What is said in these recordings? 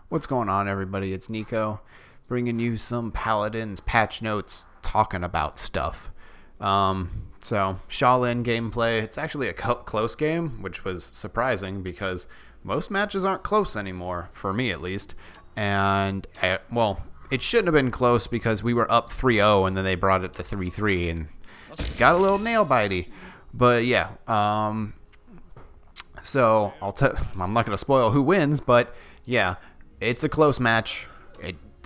What's going on, everybody? It's Nico, bringing you some Paladins patch notes, talking about stuff. So Sha Lin gameplay. It's actually a close game, which was surprising because most matches aren't close anymore, for me at least. And well, it shouldn't have been close because we were up 3-0 and then they brought it to 3-3 and got a little nail bitey. But yeah, so I'm not gonna spoil who wins, but yeah, it's a close match.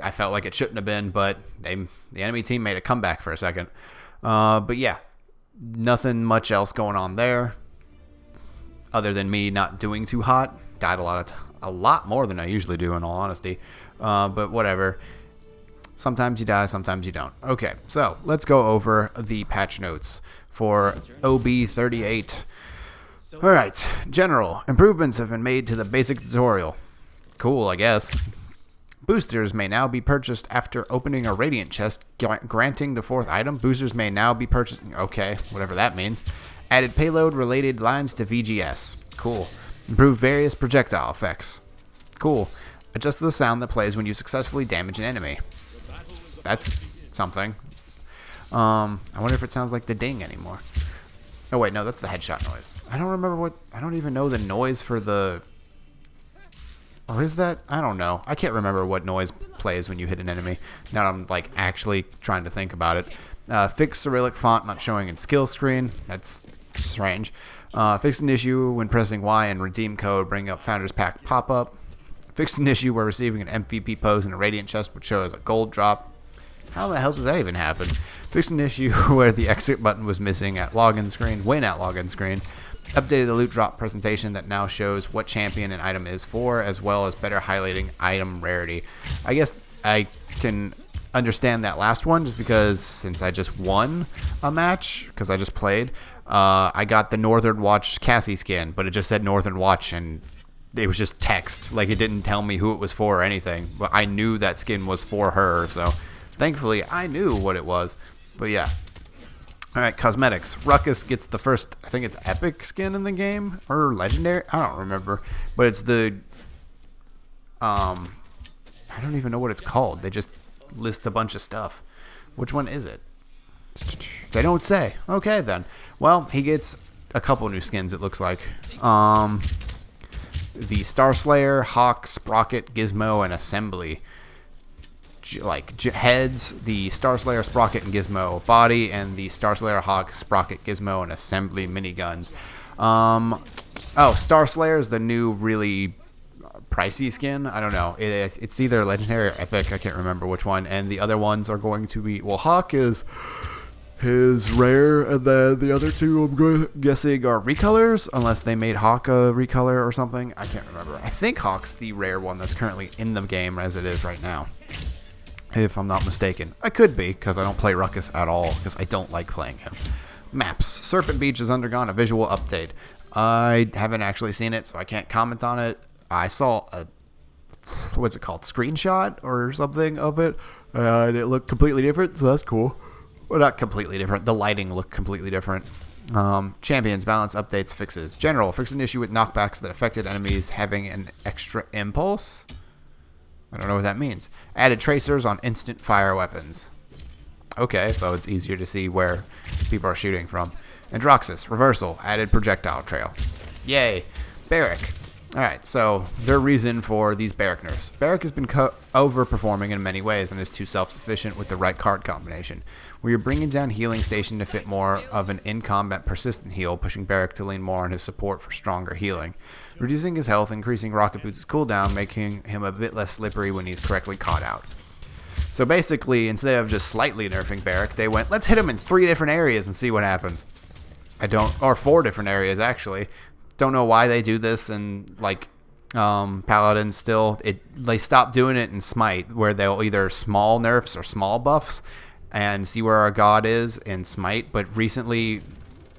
I felt like it shouldn't have been, but the enemy team made a comeback for a second. But yeah, nothing much else going on there, other than me not doing too hot. Died a lot more than I usually do, in all honesty. But whatever. Sometimes you die, sometimes you don't. Okay, so let's go over the patch notes for OB38. Alright, general. Improvements have been made to the basic tutorial. Cool, I guess. Boosters may now be purchased after opening a radiant chest, granting the fourth item. Boosters may now be purchased. Okay, whatever that means. Added payload-related lines to VGS. Cool. Improved various projectile effects. Cool. Adjusted the sound that plays when you successfully damage an enemy. That's something. I wonder if it sounds like the ding anymore. Oh wait, no, that's the headshot noise. I don't even know the noise for the... Or is that? I don't know. I can't remember what noise plays when you hit an enemy. Now I'm like actually trying to think about it. Fix Cyrillic font not showing in skill screen. That's strange. Fix an issue when pressing Y and redeem code bring up Founders Pack pop-up. Fix an issue where receiving an MVP pose in a Radiant chest would show as a gold drop. How the hell does that even happen? Fix an issue where the exit button was missing at login screen, when at login screen. Updated the loot drop presentation that now shows what champion an item is for, as well as better highlighting item rarity. I guess I can understand that last one just because since I just won a match, because I just played, I got the Northern Watch Cassie skin, but it just said Northern Watch and it was just text. Like, it didn't tell me who it was for or anything, but I knew that skin was for her, so thankfully I knew what it was. But yeah. Alright, cosmetics. Ruckus gets the first, I think it's epic skin in the game, or legendary, I don't remember, but it's the, I don't even know what it's called. They just list a bunch of stuff. Which one is it? They don't say. Okay then. Well, he gets a couple new skins, it looks like. The Star Slayer, Hawk, Sprocket, Gizmo, and Assembly. Heads, the Star Slayer, Sprocket, and Gizmo body, and the Star Slayer, Hawk, Sprocket, Gizmo, and Assembly miniguns. Star Slayer is the new really pricey skin. I don't know. It's either legendary or epic. I can't remember which one. And the other ones are going to be, well, Hawk is rare, and then the other two I'm guessing are recolors, unless they made Hawk a recolor or something. I can't remember. I think Hawk's the rare one that's currently in the game as it is right now, if I'm not mistaken. I could be, because I don't play Ruckus at all, because I don't like playing him. Maps. Serpent Beach has undergone a visual update. I haven't actually seen it, so I can't comment on it. I saw a, what's it called, screenshot or something of it, and it looked completely different, so that's cool. Well, not completely different. The lighting looked completely different. Champions, balance, updates, fixes. General, fix an issue with knockbacks that affected enemies having an extra impulse. I don't know what that means. Added tracers on instant fire weapons. Okay, so it's easier to see where people are shooting from. Androxus, reversal, added projectile trail. Yay. Barrack. Alright, so their reason for these Barrack nerfs. Barrack has been overperforming in many ways and is too self-sufficient with the right card combination. We are bringing down healing station to fit more of an in-combat persistent heal, pushing Barrack to lean more on his support for stronger healing. Reducing his health, increasing Rocket Boots' cooldown, making him a bit less slippery when he's correctly caught out. So basically, instead of just slightly nerfing Barrack, they went, let's hit him in 3 different areas and see what happens. Or 4 different areas, actually. Don't know why they do this, and like Paladins still, they stopped doing it in Smite, where they'll either small nerfs or small buffs and see where our god is in Smite, but recently,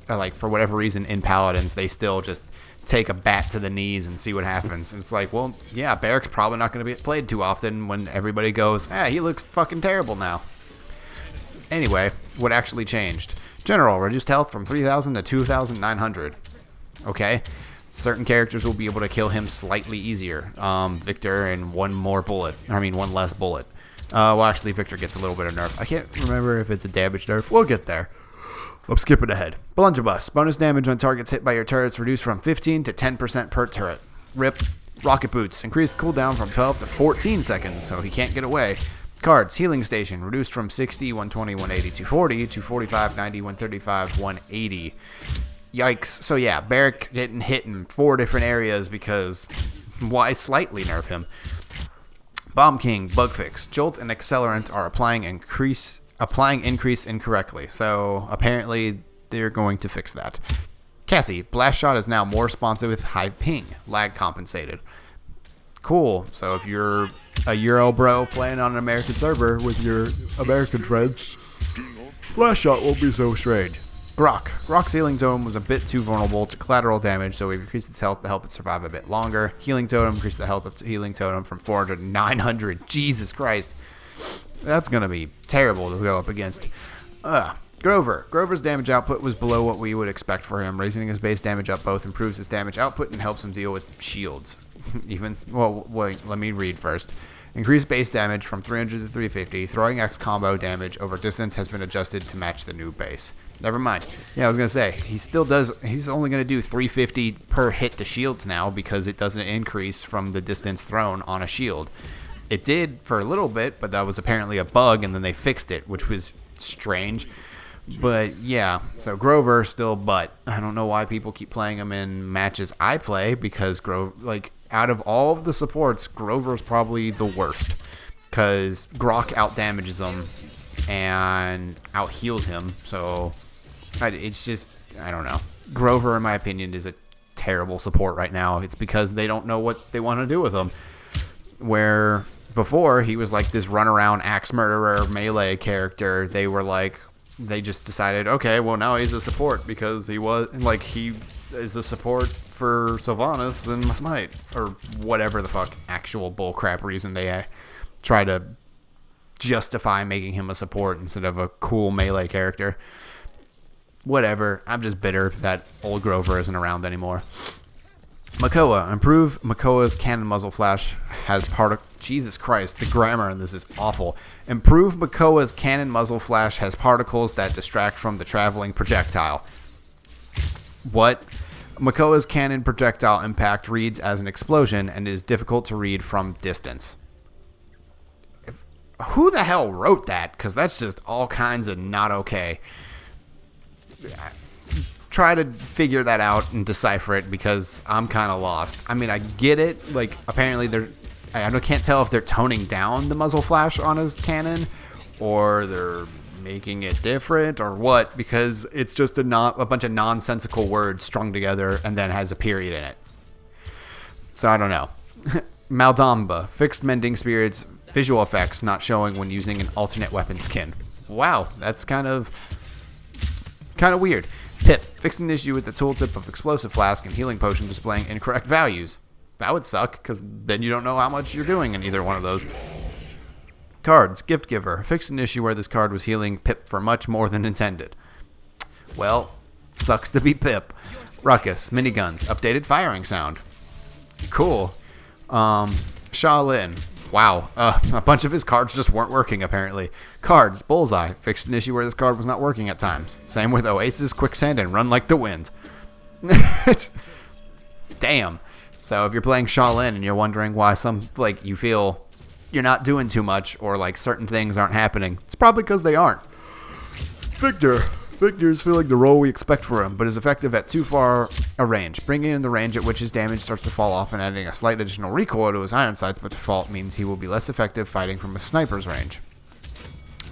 like for whatever reason in Paladins, they still just take a bat to the knees and see what happens. And it's like, well, yeah, Barrack's probably not going to be played too often when everybody goes, he looks fucking terrible now. Anyway, what actually changed? General, reduced health from 3,000 to 2,900. Okay. certain characters will be able to kill him slightly easier. Victor and one less bullet. Well, actually, Victor gets a little bit of nerf. I can't remember if it's a damage nerf. We'll get there. I'm skipping ahead. Blunderbuss. Bonus damage on targets hit by your turrets reduced from 15 to 10% per turret. Rip. Rocket Boots. Increased cooldown from 12 to 14 seconds, so he can't get away. Cards. Healing Station. Reduced from 60, 120, 180, 240 to 45, 90, 135, 180. Yikes. So yeah, Barrack getting hit in 4 different areas because why slightly nerf him? Bomb King, Bug Fix. Jolt and Accelerant are applying increase incorrectly. So apparently they're going to fix that. Cassie, Blast Shot is now more responsive with high ping, lag compensated. Cool. So if you're a Euro bro playing on an American server with your American friends, Blast Shot won't be so strange. Grok's Healing Totem was a bit too vulnerable to collateral damage, so we've increased its health to help it survive a bit longer. Healing Totem increased the health of Healing Totem from 400 to 900. Jesus Christ. That's going to be terrible to go up against. Grover's damage output was below what we would expect for him. Raising his base damage up both improves his damage output and helps him deal with shields. Wait, let me read first. Increased base damage from 300 to 350. Throwing X combo damage over distance has been adjusted to match the new base. Never mind. Yeah, I was going to say, he's only going to do 350 per hit to shields now because it doesn't increase from the distance thrown on a shield. It did for a little bit, but that was apparently a bug, and then they fixed it, which was strange. But yeah, so Grover still butt. I don't know why people keep playing him in matches I play because out of all of the supports, Grover's probably the worst because Grok outdamages him and out heals him. So it's just, I don't know. Grover, in my opinion, is a terrible support right now. It's because they don't know what they want to do with him. Where before he was like this runaround axe murderer melee character, they just decided, okay, well now he's a support because he is a support for Sylvanas and Smite, or whatever the fuck actual bullcrap reason they try to justify making him a support instead of a cool melee character. Whatever. I'm just bitter that old Grover isn't around anymore. Makoa. Improve Makoa's cannon muzzle flash has Jesus Christ, the grammar in this is awful. Improve Makoa's cannon muzzle flash has particles that distract from the traveling projectile. What? Makoa's cannon projectile impact reads as an explosion and is difficult to read from distance. Who the hell wrote that? Because that's just all kinds of not okay. Try to figure that out and decipher it because I'm kind of lost. I mean, I get it. Like, apparently I can't tell if they're toning down the muzzle flash on his cannon or they're making it different or what, because it's just a bunch of nonsensical words strung together and then has a period in it. So I don't know. Maldamba. Fixed Mending Spirit's visual effects not showing when using an alternate weapon skin. Wow, that's kind of weird. Pip. Fixed an issue with the tooltip of Explosive Flask and Healing Potion displaying incorrect values. That would suck, because then you don't know how much you're doing in either one of those. Cards. Gift Giver. Fixed an issue where this card was healing Pip for much more than intended. Well, sucks to be Pip. Ruckus. Miniguns. Updated firing sound. Cool. Sha Lin. Wow. A bunch of his cards just weren't working, apparently. Cards. Bullseye. Fixed an issue where this card was not working at times. Same with Oasis, Quicksand, and Run Like the Wind. Damn. So if you're playing Sha Lin and you're wondering why you feel you're not doing too much or certain things aren't happening, it's probably because they aren't. Victor's feeling the role we expect for him, but is effective at too far a range, bringing in the range at which his damage starts to fall off and adding a slight additional recoil to his iron sights, but default means he will be less effective fighting from a sniper's range.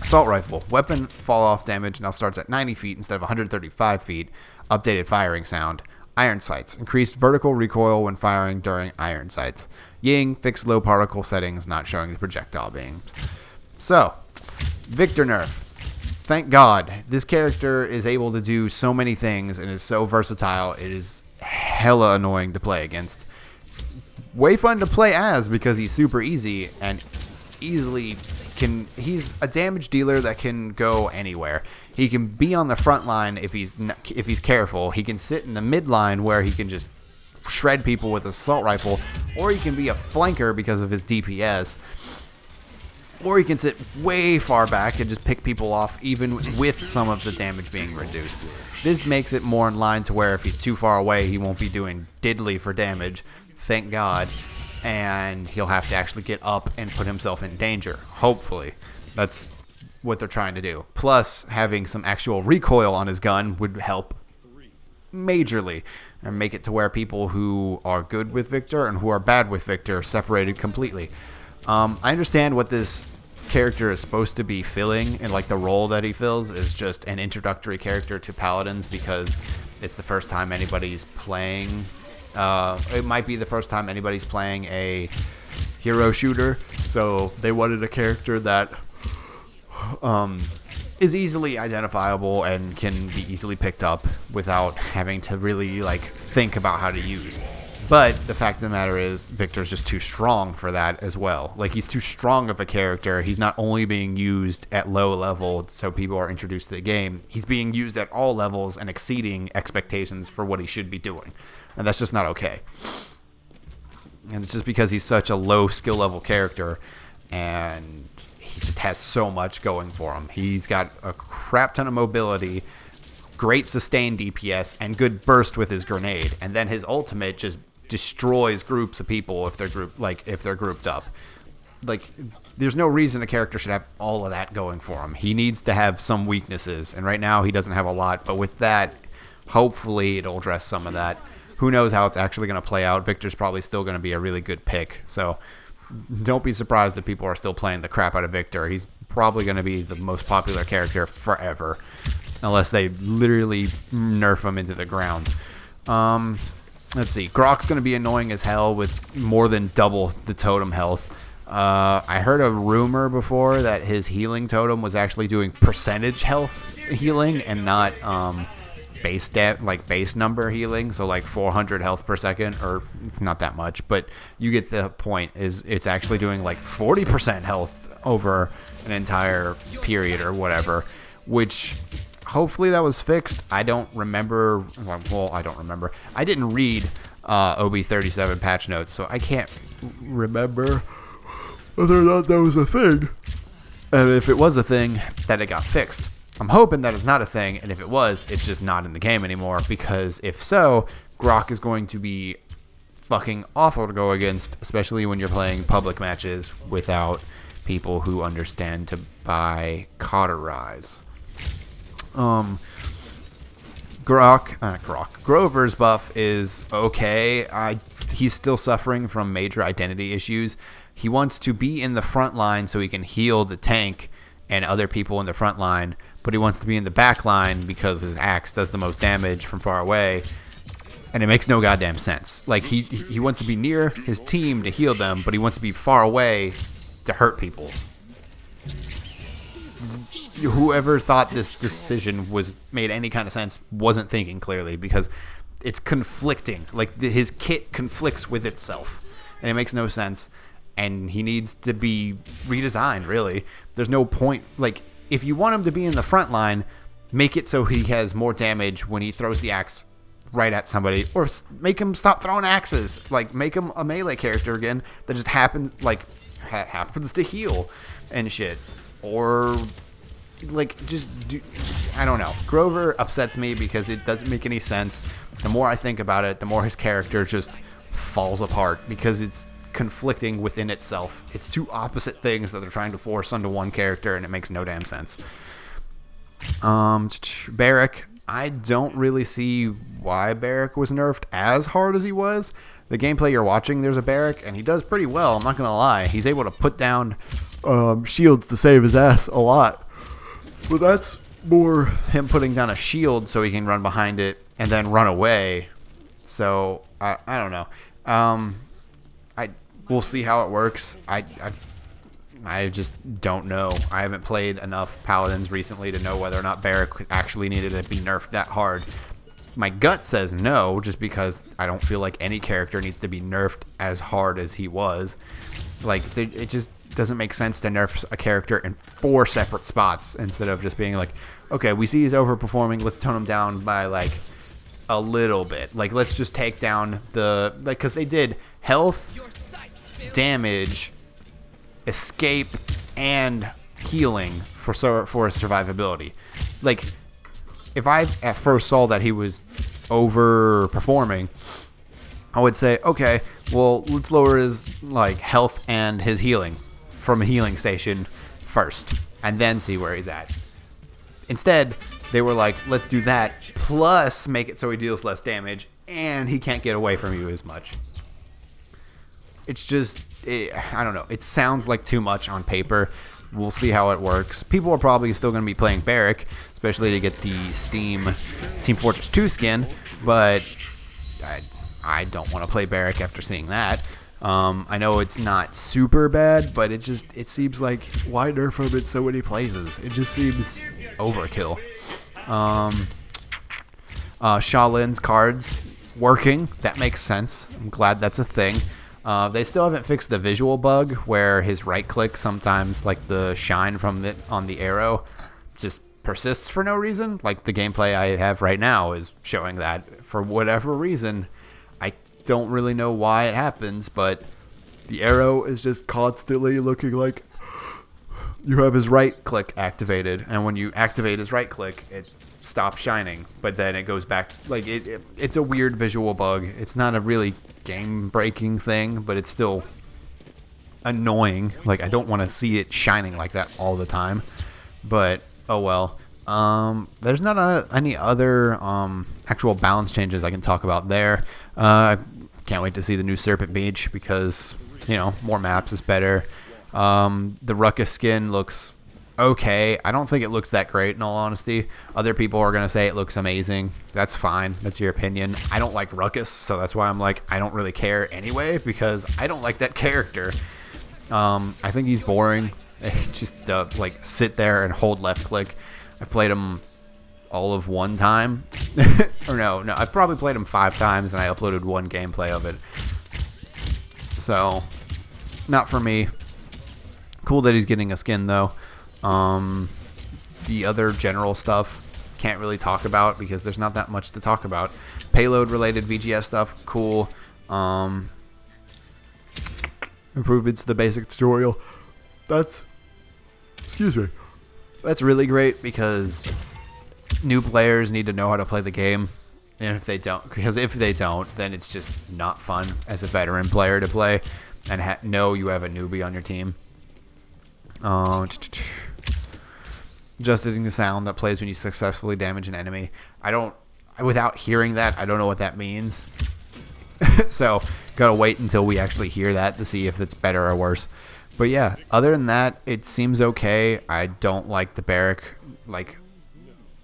Assault Rifle. Weapon fall-off damage now starts at 90 feet instead of 135 feet. Updated firing sound. Iron Sights. Increased vertical recoil when firing during Iron Sights. Ying. Fixed low particle settings not showing the projectile beams. So, Victor nerf. Thank God. This character is able to do so many things and is so versatile. It is hella annoying to play against. Way fun to play as because he's super easy and easily he's a damage dealer that can go anywhere. He can be on the front line if he's careful. He can sit in the mid line where he can just shred people with an assault rifle, or he can be a flanker because of his DPS, or he can sit way far back and just pick people off even with some of the damage being reduced. This makes it more in line to where if he's too far away, he won't be doing diddly for damage, thank God, and he'll have to actually get up and put himself in danger, hopefully. That's what they're trying to do. Plus, having some actual recoil on his gun would help majorly and make it to where people who are good with Victor and who are bad with Victor are separated completely. I understand what this character is supposed to be filling, and like the role that he fills is just an introductory character to Paladins because it's the first time anybody's playing. It might be the first time anybody's playing a hero shooter, so they wanted a character that is easily identifiable and can be easily picked up without having to really like think about how to use. But the fact of the matter is, Victor's just too strong for that as well. Like, he's too strong of a character. He's not only being used at low level so people are introduced to the game, he's being used at all levels and exceeding expectations for what he should be doing. And that's just not okay. And it's just because he's such a low skill level character, and he just has so much going for him. He's got a crap ton of mobility, great sustained DPS, and good burst with his grenade. And then his ultimate just destroys groups of people if they're grouped up. Like, there's no reason a character should have all of that going for him. He needs to have some weaknesses, and right now he doesn't have a lot, but with that, hopefully it'll address some of that. Who knows how it's actually going to play out. Victor's probably still going to be a really good pick, so don't be surprised if people are still playing the crap out of Victor. He's probably going to be the most popular character forever, unless they literally nerf him into the ground. Let's see. Grok's going to be annoying as hell with more than double the totem health. I heard a rumor before that his healing totem was actually doing percentage health healing and not base number healing. So like 400 health per second, or it's not that much, but you get the point. Is it's actually doing like 40% health over an entire period or whatever, which hopefully that was fixed. I don't remember. Well, I don't remember. I didn't read OB37 patch notes, so I can't remember whether or not that was a thing. And if it was a thing, that it got fixed. I'm hoping that it's not a thing, and if it was, it's just not in the game anymore, because if so, Grok is going to be fucking awful to go against, especially when you're playing public matches without people who understand to buy hi-rez. Grover's buff is okay. He's still suffering from major identity issues. He wants to be in the front line so he can heal the tank and other people in the front line, but he wants to be in the back line because his axe does the most damage from far away, and it makes no goddamn sense. Like, he wants to be near his team to heal them, but he wants to be far away to hurt people. Whoever thought this decision made any kind of sense wasn't thinking clearly, because it's conflicting. Like, his kit conflicts with itself, and it makes no sense, and he needs to be redesigned, really. There's no point. Like, if you want him to be in the front line, make it so he has more damage when he throws the axe right at somebody, or make him stop throwing axes. Like, make him a melee character again that just happens to heal and shit. Or like, just do, I don't know. Grover upsets me because it doesn't make any sense. The more I think about it, the more his character just falls apart, because it's conflicting within itself. It's two opposite things that they're trying to force onto one character, and it makes no damn sense. Barrack, I don't really see why Barrack was nerfed as hard as he was. The gameplay you're watching, there's a Barrack, and he does pretty well, I'm not gonna lie. He's able to put down shields to save his ass a lot. But that's more him putting down a shield so he can run behind it and then run away. So, I don't know. We'll see how it works. I just don't know. I haven't played enough Paladins recently to know whether or not Barrack actually needed to be nerfed that hard. My gut says no, just because I don't feel like any character needs to be nerfed as hard as he was. Like, it just doesn't make sense to nerf a character in 4 separate spots instead of just being like, okay, we see he's overperforming, let's tone him down by like a little bit. Like, let's just take down the, like, because they did health, damage, escape, and healing for survivability. Like, if I at first saw that he was overperforming, I would say, okay, well, let's lower his like health and his healing from a healing station first, and then see where he's at. Instead, they were like, let's do that, plus make it so he deals less damage, and he can't get away from you as much. It's just, I don't know. It sounds like too much on paper. We'll see how it works. People are probably still going to be playing Barrack, especially to get the Steam Team Fortress 2 skin, but I don't want to play Barrack after seeing that. I know it's not super bad, but it seems like, why nerf him in so many places? It just seems overkill. Sha Lin's cards working. That makes sense. I'm glad that's a thing. They still haven't fixed the visual bug where his right click, sometimes like the shine from it on the arrow, just persists for no reason. Like the gameplay I have right now is showing that for whatever reason. I don't really know why it happens, but the arrow is just constantly looking like you have his right click activated, and when you activate his right click, it stops shining, but then it goes back. Like it's a weird visual bug. It's not a really game-breaking thing, but it's still annoying. Like, I don't want to see it shining like that all the time, but oh well. There's not any other actual balance changes I can talk about there. Can't wait to see the new Serpent Beach because, you know, more maps is better. The Ruckus skin looks okay. I don't think it looks that great, in all honesty. Other people are going to say it looks amazing. That's fine. That's your opinion. I don't like Ruckus, so that's why I'm like, I don't really care anyway, because I don't like that character. I think he's boring. Just like sit there and hold left click. I played him all of one time. Or no, I've probably played him 5 times, and I uploaded one gameplay of it. So, not for me. Cool that he's getting a skin, though. The other general stuff can't really talk about because there's not that much to talk about. Payload related VGS stuff, cool. Improvements to the basic tutorial. That's really great because new players need to know how to play the game. And if they don't, then it's just not fun as a veteran player to play and know you have a newbie on your team. Adjusting the sound that plays when you successfully damage an enemy. Without hearing that, I don't know what that means. So, gotta wait until we actually hear that to see if it's better or worse. But yeah, other than that, it seems okay. I don't like the Barrack, like,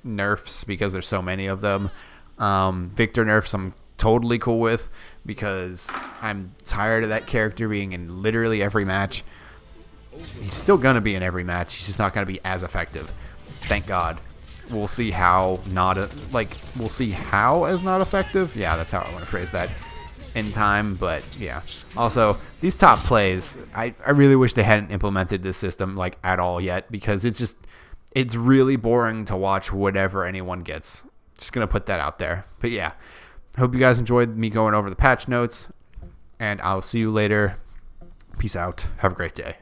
nerfs because there's so many of them. Victor nerfs I'm totally cool with because I'm tired of that character being in literally every match. He's still going to be in every match. He's just not going to be as effective. Thank God. We'll see how we'll see how as not effective. Yeah, that's how I want to phrase that in time. But yeah. Also, these top plays, I really wish they hadn't implemented this system like at all yet, because it's really boring to watch whatever anyone gets. Just going to put that out there. But yeah, hope you guys enjoyed me going over the patch notes, and I'll see you later. Peace out. Have a great day.